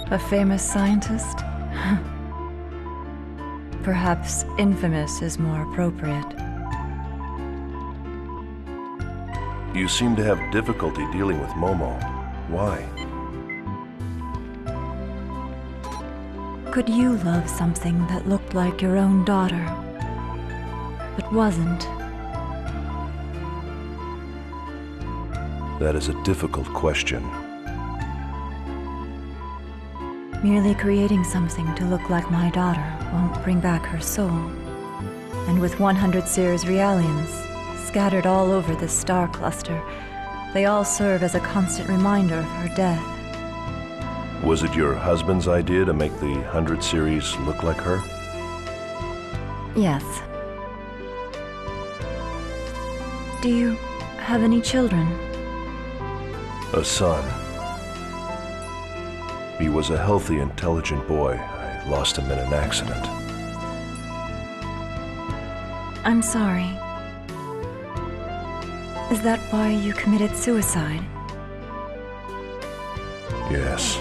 A famous scientist? Perhaps infamous is more appropriate. You seem to have difficulty dealing with Momo. Why? Could you love something that looked like your own daughter, but wasn't? That is a difficult question. Merely creating something to look like my daughter won't bring back her soul. And with 100 Sears Realians scattered all over this star cluster, they all serve as a constant reminder of her death. Was it your husband's idea to make the 100 series look like her? Yes. Do you have any children? A son. He was a healthy, intelligent boy. I lost him in an accident. I'm sorry. Is that why you committed suicide? Yes,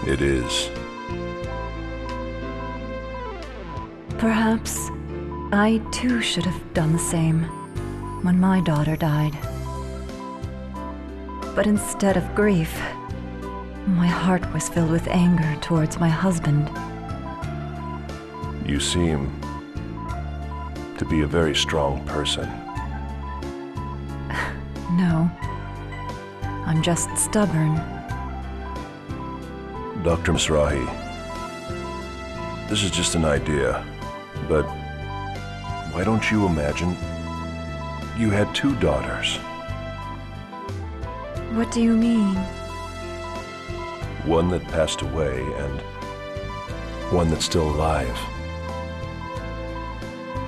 it is. Perhaps I too should have done the same when my daughter died. But instead of grief, my heart was filled with anger towards my husband. You seem to be a very strong person. No, I'm just stubborn. Dr. Mizrahi, this is just an idea, but why don't you imagine you had 2 daughters? What do you mean? One that passed away and one that's still alive.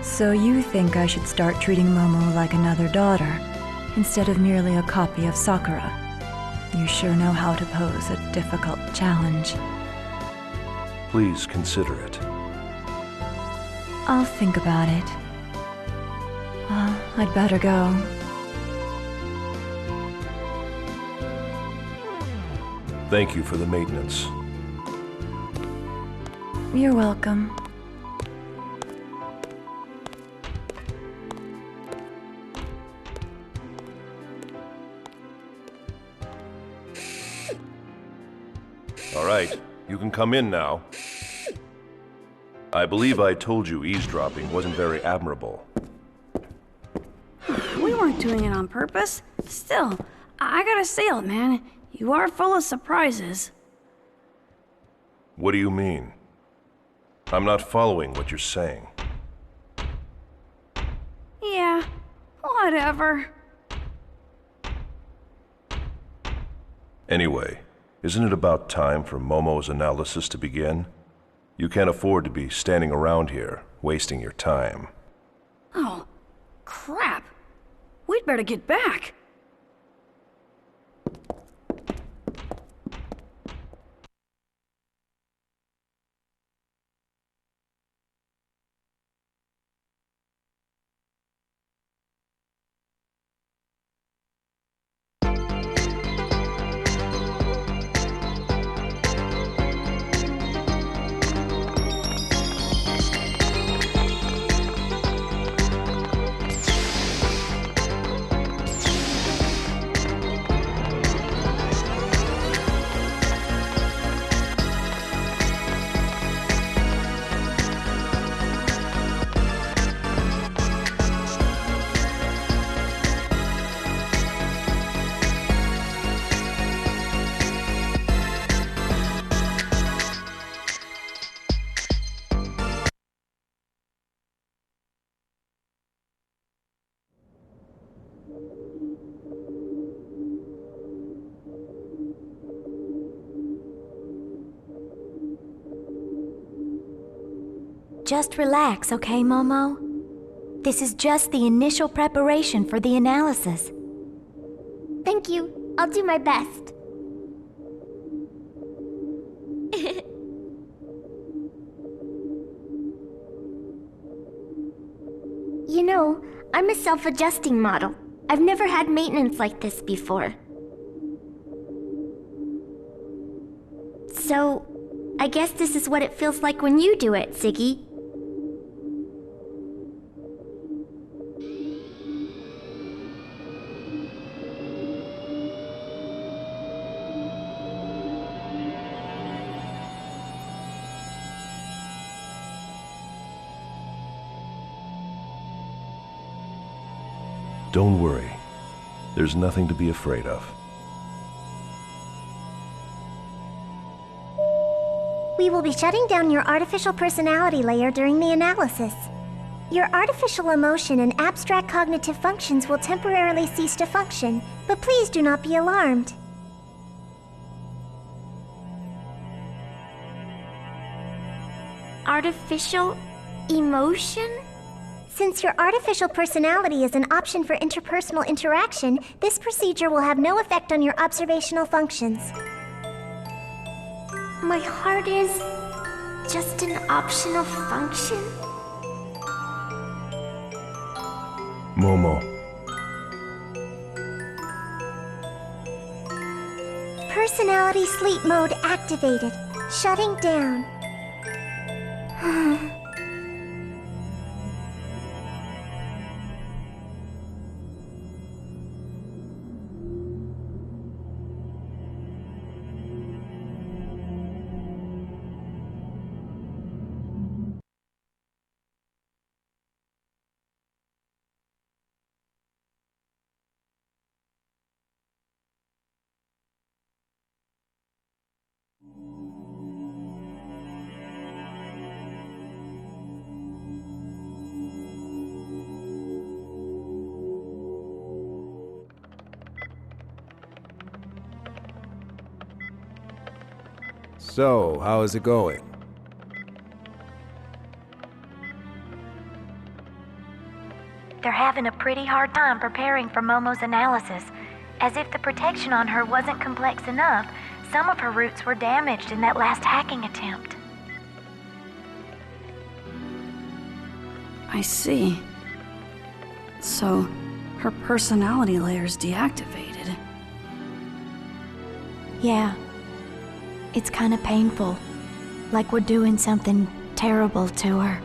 So you think I should start treating Momo like another daughter, instead of merely a copy of Sakura? You sure know how to pose a difficult challenge. Please consider it. I'll think about it. Well, I'd better go. Thank you for the maintenance. You're welcome. All right, you can come in now. I believe I told you eavesdropping wasn't very admirable. We weren't doing it on purpose. Still, I gotta say it, man. You are full of surprises. What do you mean? I'm not following what you're saying. Yeah, whatever. Anyway, isn't it about time for Momo's analysis to begin? You can't afford to be standing around here, wasting your time. Oh, crap. We'd better get back. Just relax, okay, Momo? This is just the initial preparation for the analysis. Thank you. I'll do my best. You know, I'm a self-adjusting model. I've never had maintenance like this before. So, I guess this is what it feels like when you do it, Ziggy. Don't worry. There's nothing to be afraid of. We will be shutting down your artificial personality layer during the analysis. Your artificial emotion and abstract cognitive functions will temporarily cease to function, but please do not be alarmed. Artificial emotion? Since your artificial personality is an option for interpersonal interaction, this procedure will have no effect on your observational functions. My heart is just an optional function? Momo. Personality sleep mode activated. Shutting down. So, how is it going? They're having a pretty hard time preparing for Momo's analysis. As if the protection on her wasn't complex enough, some of her roots were damaged in that last hacking attempt. I see. So, her personality layer's deactivated. Yeah. It's kind of painful. Like we're doing something terrible to her.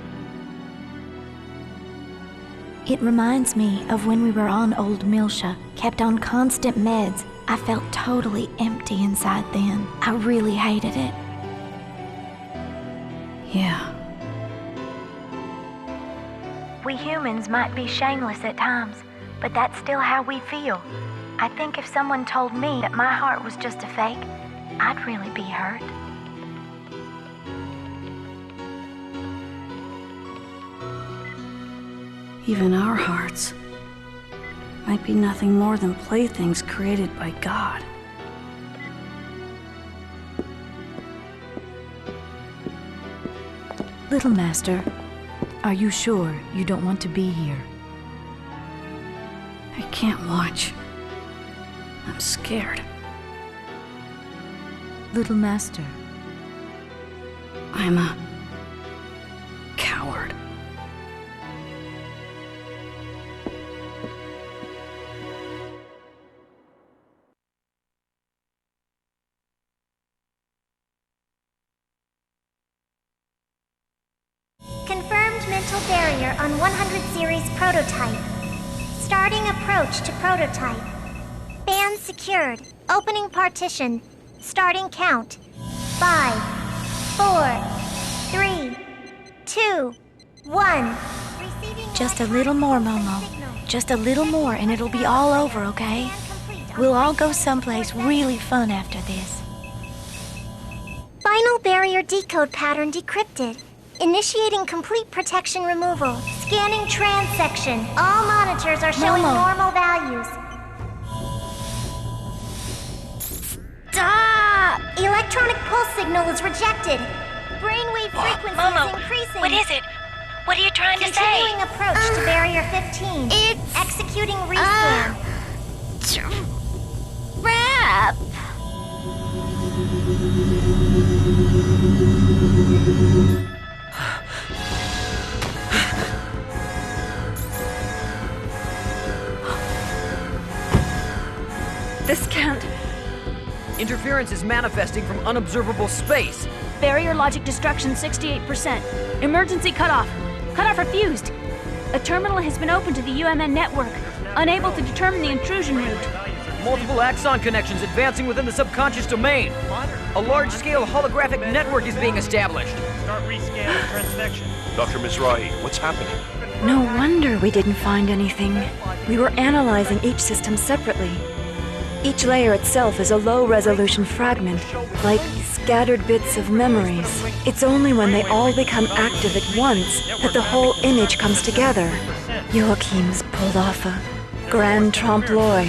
It reminds me of when we were on Old Milsha, kept on constant meds. I felt totally empty inside then. I really hated it. Yeah. We humans might be shameless at times, but that's still how we feel. I think if someone told me that my heart was just a fake, I'd really be hurt. Even our hearts might be nothing more than playthings created by God. Little Master, are you sure you don't want to be here? I can't watch. I'm scared. Little Master. I'm a coward. Confirmed mental barrier on 100 series prototype. Starting approach to prototype. Band secured. Opening partition. Starting count. 5, 4, 3, 2, 1. Just a little more, Momo. Just a little more and it'll be all over, okay? We'll all go someplace really fun after this. Final barrier decode pattern decrypted. Initiating complete protection removal. Scanning transection. All monitors are showing Momo. normal values. Stop! Electronic pulse signal is rejected. Brainwave frequency Momo, is increasing. what is it? What are you trying to say? Continuing approach to barrier 15. It's executing rescan. Trap. This can't... Interference is manifesting from unobservable space. Barrier logic destruction 68%. Emergency cutoff. Cutoff refused. A terminal has been opened to the UMN network, unable to determine the intrusion route. Multiple axon connections advancing within the subconscious domain. A large-scale holographic network is being established. Start rescan transfection. Dr. Mizrahi, what's happening? No wonder we didn't find anything. We were analyzing each system separately. Each layer itself is a low-resolution fragment, like scattered bits of memories. It's only when they all become active at once that the whole image comes together. Joachim's pulled off a grand trompe-l'oeil.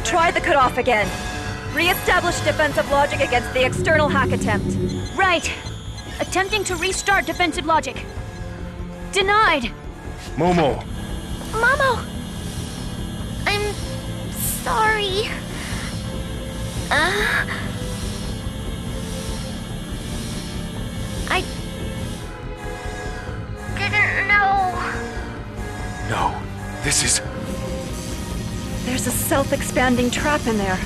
Try the cutoff again. Re-establish defensive logic against the external hack attempt. Right. Attempting to restart defensive logic. Denied. Momo! Momo! I'm sorry. I didn't know. No, this is... There's a self-expanding trap in there.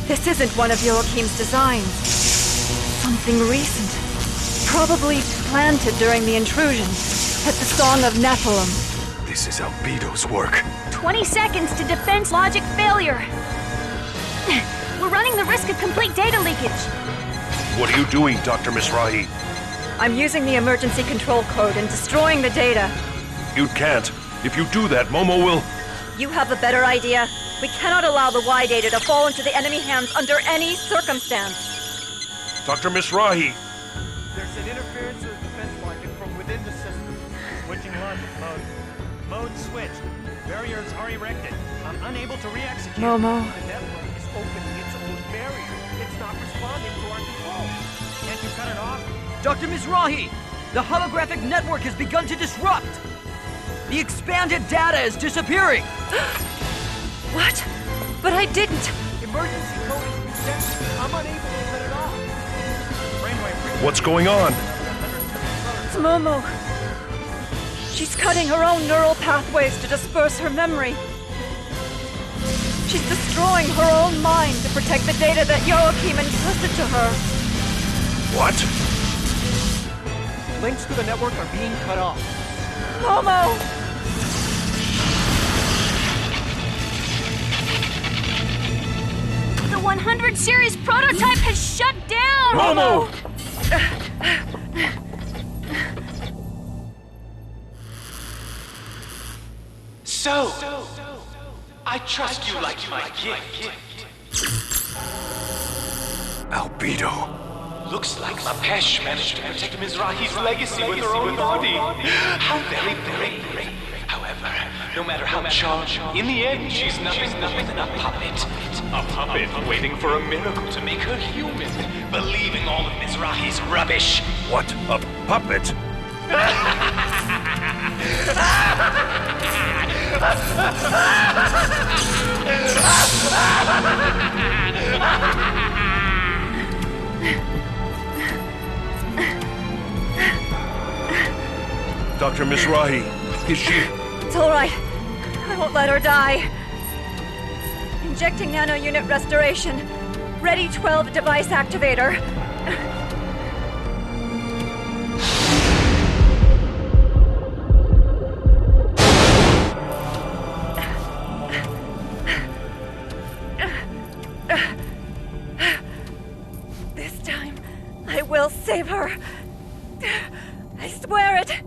This isn't one of Joachim's designs. Something recent. Probably planted during the intrusion at the Song of Nephilim. This is Albedo's work. 20 seconds to defense logic failure. We're running the risk of complete data leakage. What are you doing, Dr. Mizrahi? I'm using the emergency control code and destroying the data. You can't. If you do that, Momo will... You have a better idea. We cannot allow the Y data to fall into the enemy hands under any circumstance. Dr. Mizrahi! There's an interference with defense logic from within the system. Switching logic mode. Mode switched. Barriers are erected. I'm unable to re-execute. Momo. The network is opening its own barrier. It's not responding to our control. Can't you cut it off? Dr. Mizrahi! The holographic network has begun to disrupt! The expanded data is disappearing! What? But I didn't. Emergency code is reset. I'm unable to cut it off. Brainwave. What's going on? It's Momo. She's cutting her own neural pathways to disperse her memory. She's destroying her own mind to protect the data that Joachim entrusted to her. What? Links to the network are being cut off. Momo! The 100 series prototype has shut down! Momo! So, I trust you like my gift. Albedo. Looks like Mapesh managed to protect Mizrahi's legacy with her own body. How very brave. However, no matter how charged, in the end, she's nothing more than a puppet. A puppet waiting for a miracle to make her human, believing all of Mizrahi's rubbish. What? A puppet? Dr. Mizrahi, is she... It's all right. I won't let her die. Injecting nano-unit restoration. Ready 12 device activator. This time, I will save her. I swear it.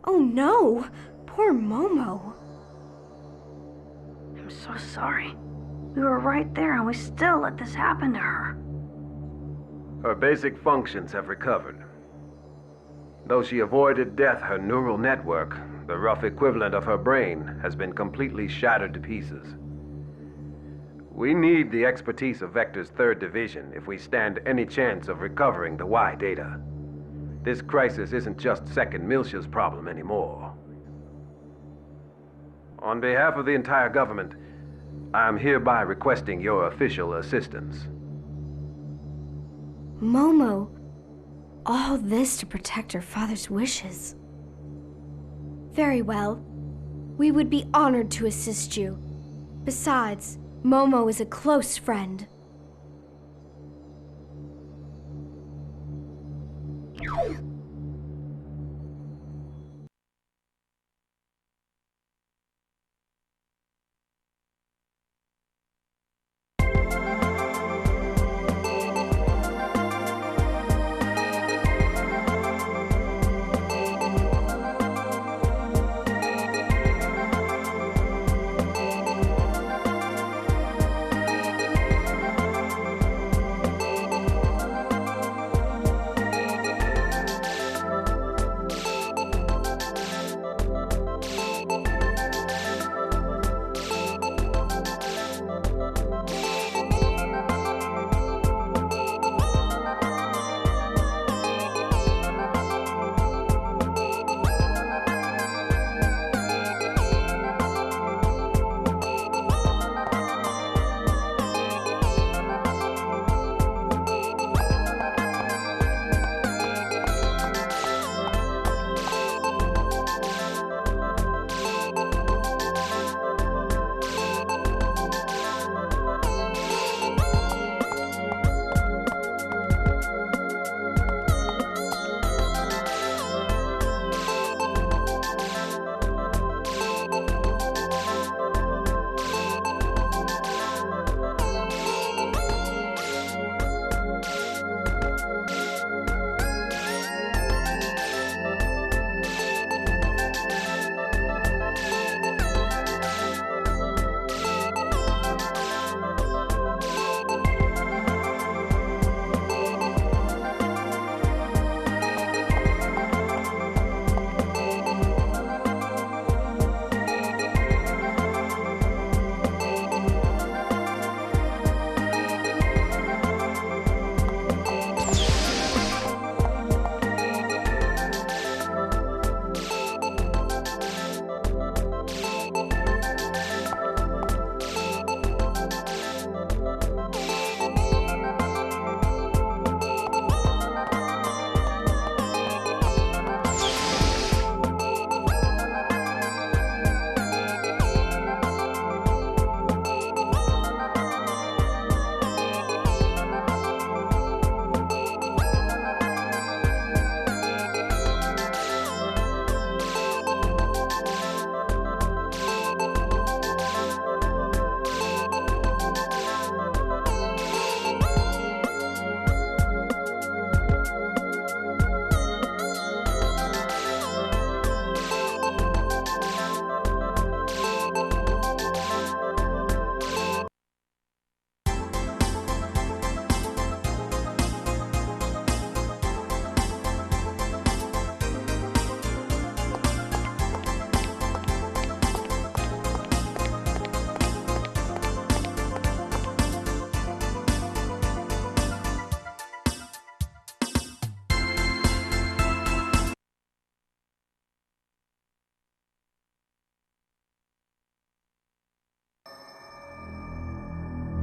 Oh no! Poor Momo. I'm so sorry. We were right there and we still let this happen to her. Her basic functions have recovered. Though she avoided death, her neural network, the rough equivalent of her brain, has been completely shattered to pieces. We need the expertise of Vector's 3rd Division if we stand any chance of recovering the Y data. This crisis isn't just Second Miltia's problem anymore. On behalf of the entire government, I am hereby requesting your official assistance. Momo, all this to protect her father's wishes. Very well. We would be honored to assist you. Besides, Momo is a close friend.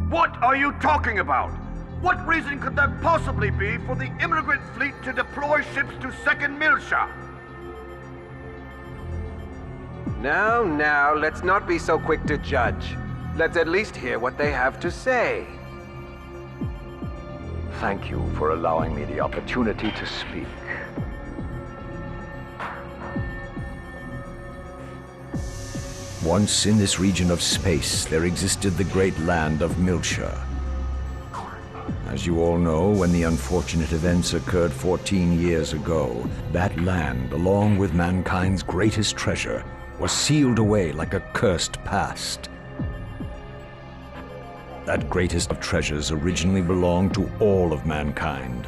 What are you talking about? What reason could there possibly be for the immigrant fleet to deploy ships to Second Milsha? Now, let's not be so quick to judge. Let's at least hear what they have to say. Thank you for allowing me the opportunity to speak. Once in this region of space, there existed the great land of Milsha. As you all know, when the unfortunate events occurred 14 years ago, that land, along with mankind's greatest treasure, was sealed away like a cursed past. That greatest of treasures originally belonged to all of mankind.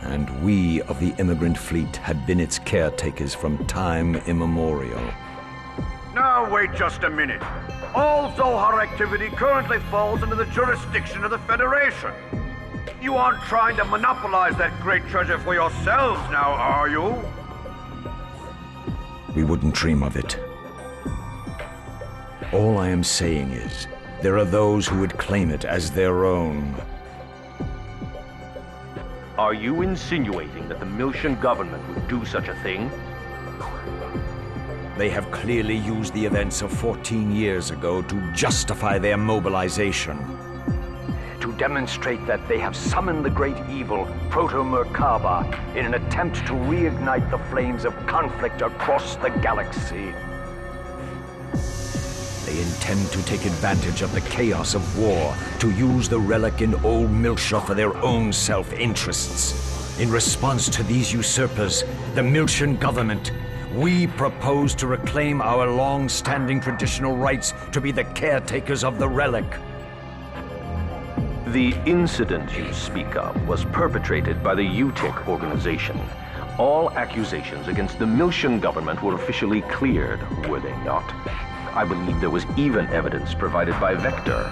And we of the immigrant fleet had been its caretakers from time immemorial. Now wait just a minute. All Zohar activity currently falls under the jurisdiction of the Federation. You aren't trying to monopolize that great treasure for yourselves now, are you? We wouldn't dream of it. All I am saying is, there are those who would claim it as their own. Are you insinuating that the Miltian government would do such a thing? They have clearly used the events of 14 years ago to justify their mobilization. To demonstrate that they have summoned the great evil, Proto-Merkaba, in an attempt to reignite the flames of conflict across the galaxy. They intend to take advantage of the chaos of war to use the relic in Old Miltia for their own self-interests. In response to these usurpers, the Miltian government, we propose to reclaim our long-standing traditional rights to be the caretakers of the relic. The incident you speak of was perpetrated by the UTIC organization. All accusations against the Miltian government were officially cleared, were they not? I believe there was even evidence provided by Vector.